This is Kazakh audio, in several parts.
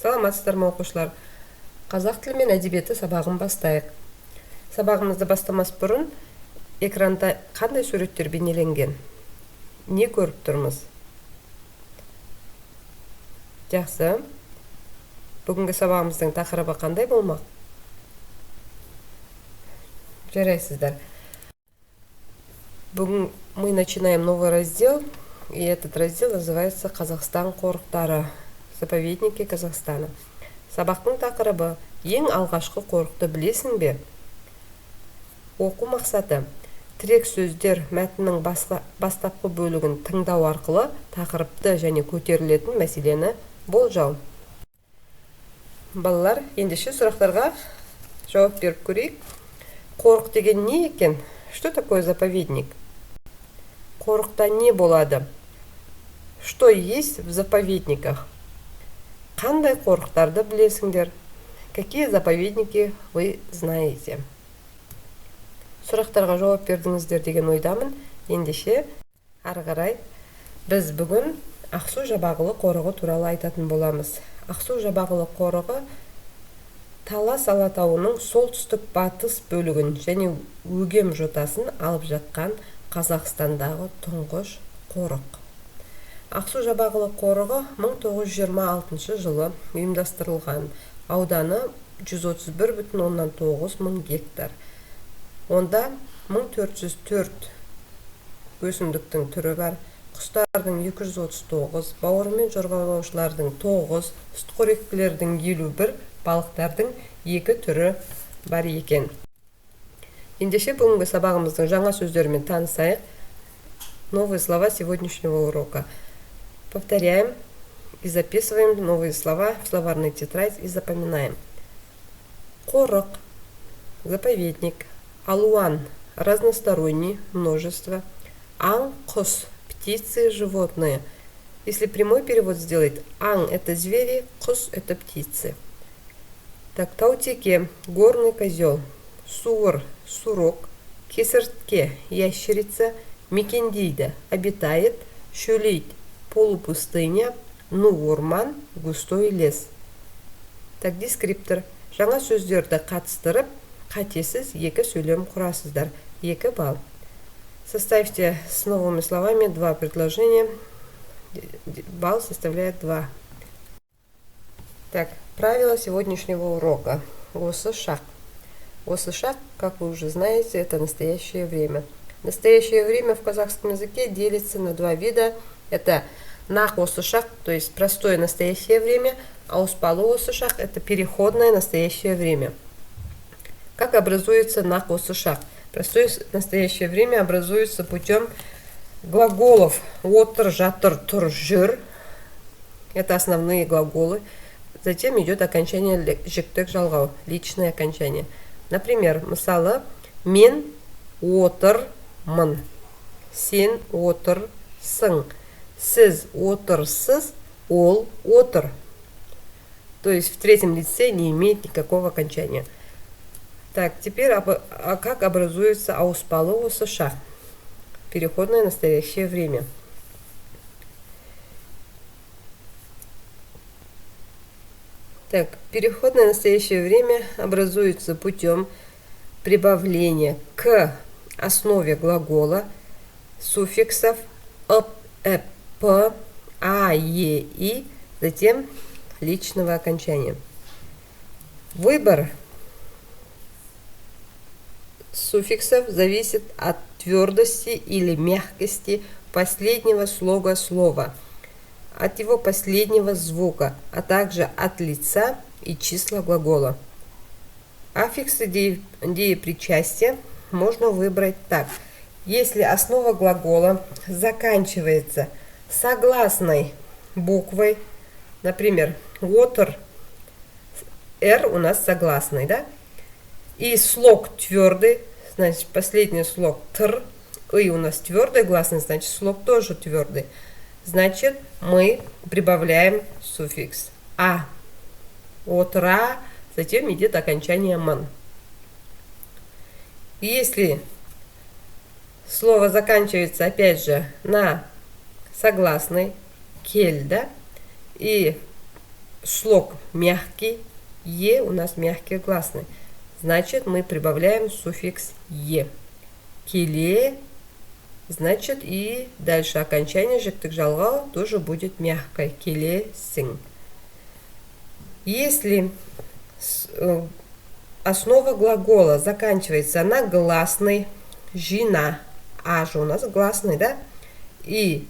Саламатсыздар ма оқушылар? Қазақ тілі мен әдебиеті сабағын бастайық. Сабағымызды бастамас бұрын экранда қандай суреттер бейнеленген? Не көріп тұрмыз? Жақсы. Бүгінгі сабағымыздың тақырыбы қандай болмақ? Жарайсыздар. Бүгін мы начинаем новый раздел, и этот раздел называется «Казахстан қорықтары. Заповедники Казахстана». Сабақтың тақырыбы ең алғашқы қорықты білесің бе? Оқу мақсаты: тірек сөздер мәтіннің бастапқы бөлігін тыңдау арқылы тақырыпты және көтерілетін мәселені болжау. Балалар, ендеше сұрақтарға жауап беріп көрейік. Қорық деген не екен? Что такое заповедник? Қорықта не болады? Что есть в заповедниках? Қандай қорықтарды білесіңдер? Какие заповедники вы знаете? Сұрақтарға жауап бердіңіздер деген ойдамын. Ендеше ары қарай біз бүгін Ақсу-Жабағылы қорығы туралы айтатын боламыз. Ақсу-Жабағылы қорығы Талас алатауының солтүстік батыс бөлігін және Өгем жотасын алып жатқан Қазақстандағы тұңғыш қорық. Ақсу-Жабағылы қорығы 1926 жылы ұйымдастырылған. Ауданы 131,9 мың гектар. Онда 1404 өсімдіктің түрі бар, құстардың 239, бауырымен жорғалаушылардың 9, сүтқоректілердің 51, балықтардың 2 түрі бар екен. Ендеше бүгінгі сабағымыздың жаңа сөздерімен танысайық. Новые слова сегодняшнего урока. Повторяем и записываем новые слова в словарной тетрадь и запоминаем. Қорық, заповедник. Алуан, разносторонний, множество. Аң, құс, птицы, животные. Если прямой перевод сделать, аң – это звери, құс – это птицы. Так, Таутеке – горный козел. Суыр – сурок. Кесіртке – ящерица. Мекендейді – обитает. Шөлейт – полупустыня. Орман – густой лес. Так, дескриптор. Жаңа сөздерді қатыстырып, қатесіз 2 сөйлем құрасыздар. 2 балл. Составьте с новыми словами 2 предложения. Балл составляет 2. Так, правила сегодняшнего урока. Осы шақ. Осы шақ, как вы уже знаете, это настоящее время. Настоящее время в казахском языке делится на 2 вида. Это нақ осы шақ, то есть простое настоящее время, а ауспалы осы шақ – это переходное настоящее время. Как образуется нақ осы шақ? Простое настоящее время образуется путем глаголов отыр, жатыр, тұр, жүр. Это основные глаголы. Затем идет окончание жіктік жалғау, личное окончание. Например, мысалы, мен отырмын, сен отырсың, сіз отырсыз, ол отыр. То есть в третьем лице не имеет никакого окончания. Так, теперь как образуется ауспалы осы шақ? Переходное настоящее время. Так, переходное настоящее время образуется путем прибавления к основе глагола суффиксов ып, эп, п, а, е, и, затем личного окончания. Выбор суффиксов зависит от твердости или мягкости последнего слога слова, от его последнего звука, а также от лица и числа глагола. Аффиксы деепричастия можно выбрать так. Если основа глагола заканчивается согласной буквой, например, water, R у нас согласный, да? И слог твердый, значит, последний слог тр, и у нас твердый гласный, значит, слог тоже твердый. Значит, мы прибавляем суффикс а. Отра, затем идет окончание ман. Если слово заканчивается, опять же, на согласной кель, да, и слог мягкий, е у нас мягкий гласный. Значит, мы прибавляем суффикс е. Келе, значит, и дальше окончание жіктік жалғау тоже будет мягкое. Келесің. Если основа глагола заканчивается на гласный, жина, а же у нас гласный, да? И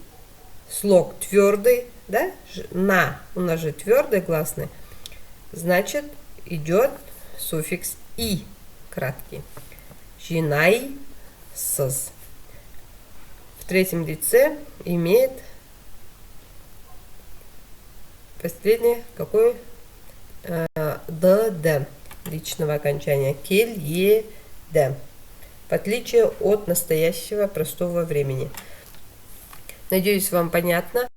слог твердый, да? На, у нас же твердый гласный. Значит, идет суффикс и краткий. Жинай, сыз. В третьем лице имеет последнее какое? д личного окончания. Кель, е, д. В отличие от настоящего простого времени. Надеюсь, вам понятно.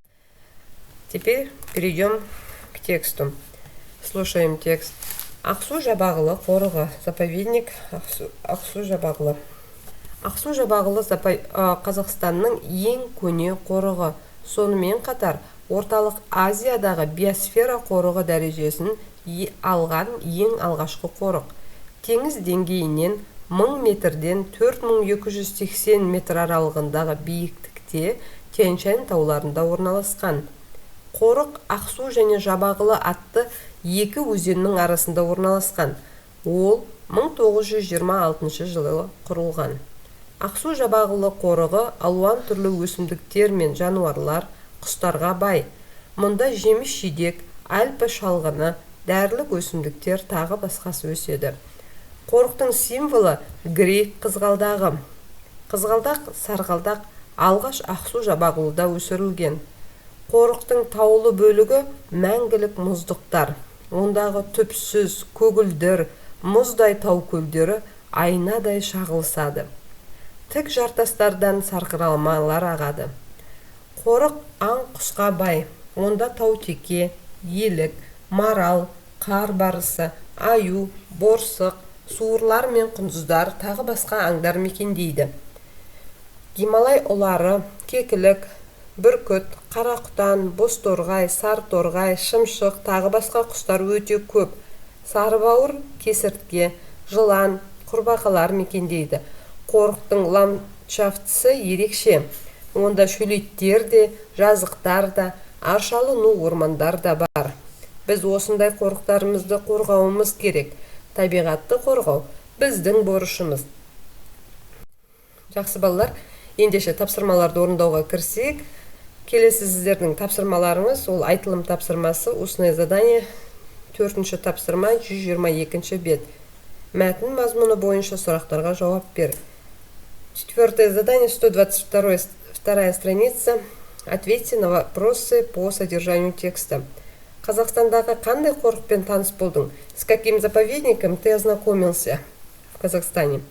Теперь перейдем к тексту. Слушаем текст. Ақсу жабағылы қорығы, заповедник Ақсу жабағылы. Ақсу жабағылы Қазақстанның ең көне қорығы. Сонымен қатар Орталық Азиядағы биосфера қорығы дәрежесін алған ең алғашқы қорық. Теңіз деңгейінен 1000 метрден 4280 метр аралығындағы биіктікте Тянь-Шань тауларында орналасқан. Қорық Ақсу және Жабағылы атты екі өзеннің арасында орналасқан. Ол 1926 жылы құрылған. Ақсу Жабағылы қорығы алуан түрлі өсімдіктер мен жануарлар, құстарға бай. Мұнда жеміс-жидек, альпі шалғыны, дәрілік өсімдіктер тағы басқасы өседі. Қорықтың символы грек қызғалдағы. Қызғалдақ, сарғалдақ алғаш Ақсу Жабағылыда өсірілген. Қорықтың таулы бөлігі мәңгілік мұздықтар. Ондағы түпсіз, көгілдір, мұздай тау көлдері айнадай шағылысады. Тік жартастардан сарқыралмалар ағады. Қорық аң құсқа бай. Онда таутеке, елік, марал, қар барысы, аю, борсық, суырлар мен құндыздар тағы басқа аңдар мекендейді. Гималай ұлары, кекілік, бүркіт, қарақұтан, бозторғай, сарыторғай, шымшық тағы басқа құстар өте көп. Сарыбауыр, кесіртке, жылан, құрбақалар мекендейді. Қорықтың ландшафтысы ерекше. Онда шөлейттер де, жазықтар да, аршалы ну ормандар да бар. Біз осындай қорықтарымызды қорғауымыз керек. Табиғатты қорғау біздің борышымыз. Жақсы балалар, ендеше тапсырмаларды орындауға кірсек, келесі сіздердің тапсырмаларыңыз, ол айтылым тапсырмасы, устное задание, 4-ші тапсырма, 122-ші бет. Мәтін мазмұны бойынша сұрақтарға жауап бер. 4-е задание, 122-я страница. Ответьте на вопросы по содержанию текста. Қазақстандағы қандай қорықпен таныс болдың? С каким заповедником ты ознакомился в Казахстане?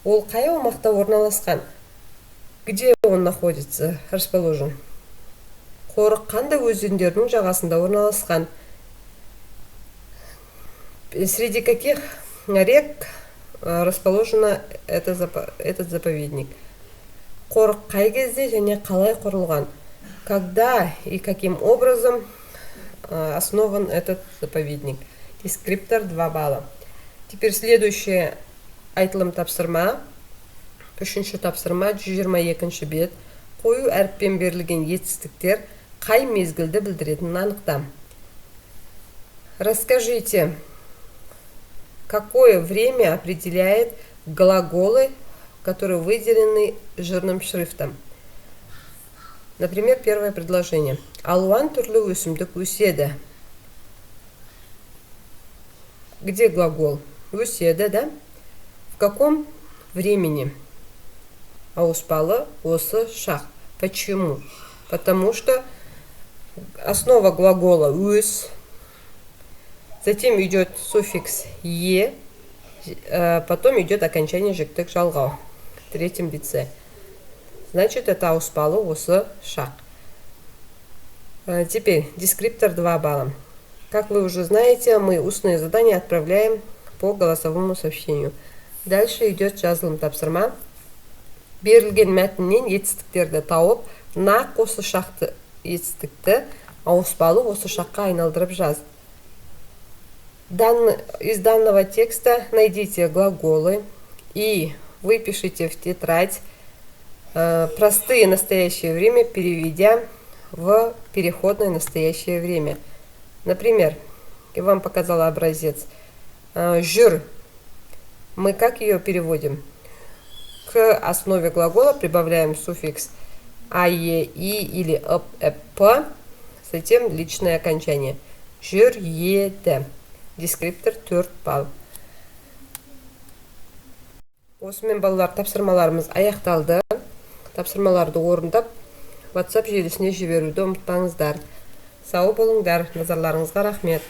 Ол қай аумақта орналасқан? Где он находится, расположен? Қорық қандай өзендердің жағасында орналасқан? Среди каких рек расположен этот заповедник? Қорық қай кезде және қалай құрылған? Когда и каким образом основан этот заповедник? Дескриптор 2 балла. Теперь следующее айтылым тапсырма. 3-ші тапсырма, 122-ші бет. Қою әріппен берілген етістіктер қай мезгілді білдіретінін анықта. Расскажите, какое время определяет глаголы, которые выделены жирным шрифтом. Например, первое предложение. Алуан түрлі өсімдік өседі. Где глагол? Өседі, да? В каком времени? Ауыспалы осы шақ. Почему? Потому что основа глагола өс. Затем идет суффикс е. Потом идет окончание жіктік жалғау. В третьем лице. Значит, это ауыспалы осы шақ. Теперь дескриптор 2 балла. Как вы уже знаете, мы устные задания отправляем по голосовому сообщению. Дальше идет жазылым тапсырма. Берілген мәтіннен етістіктерді тауып, нақ осы шақты етістікті ауыспалы осы шаққа айналдырып жаз. Из данного текста найдите глаголы и выпишите в тетрадь простые настоящее время, переведя в переходное настоящее время. Например, я вам показала образец. Жүр. Мы как ее переводим? К основе глагола прибавляем суффикс ае, и или п, затем личное окончание. Жүр еді. Дескриптор 4 балл. Осымен балалар, тапсырмаларымыз аяқталды. Тапсырмаларды орындап, WhatsApp желісіне жіберуді ұмытпаңыздар. Сау болыңдар. Назарларыңызға рахмет.